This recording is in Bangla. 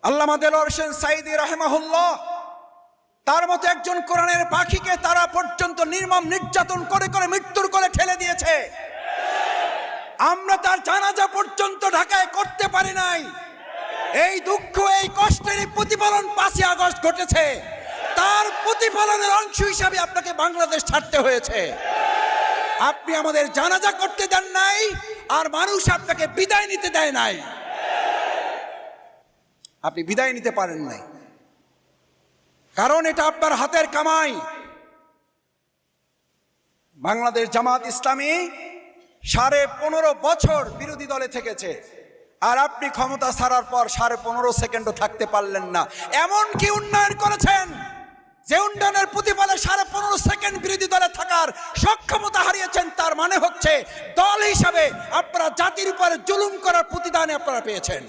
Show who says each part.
Speaker 1: আল্লামা দেলোয়ার হোসেন সাঈদী রাহিমাহুল্লাহ তার মতো একজন কোরআনের পাখিকে তারা পর্যন্ত নির্মম নির্যাতন করে করে মৃত্যুর কোলে ঠেলে দিয়েছে। আমরা তার জানাজা পর্যন্ত ঢাকায় করতে পারি নাই। এই দুঃখ এই কষ্টের প্রতিফলন 5ই আগস্ট ঘটেছে। তার প্রতিফলনের অংশ হিসাবে আপনাকে বাংলাদেশ ছাড়তে হয়েছে। আপনি আমাদের জানাজা করতে দেন নাই, আর মানুষ আপনাকে বিদায় নিতে দেয় নাই। আপনি বিদায় নিতে পারেন নাই, কারণ এটা আপনার হাতের কামাই। বাংলাদেশ জামাত ইসলামী 15.5 বছর বিরোধী দলে থেকেছে, আর আপনি ক্ষমতা ছাড়ার পর 15.5 সেকেন্ডও থাকতে পারলেন না। এমন কি উন্নয়ন করেছেন যে উন্নয়নের প্রতিফলে 15.5 সেকেন্ড বিরোধী দলে থাকার সক্ষমতা হারিয়েছেন? তার মানে হচ্ছে দল হিসাবে আপনারা জাতির উপরে জুলুম করার প্রতিদানে আপনারা পেয়েছেন।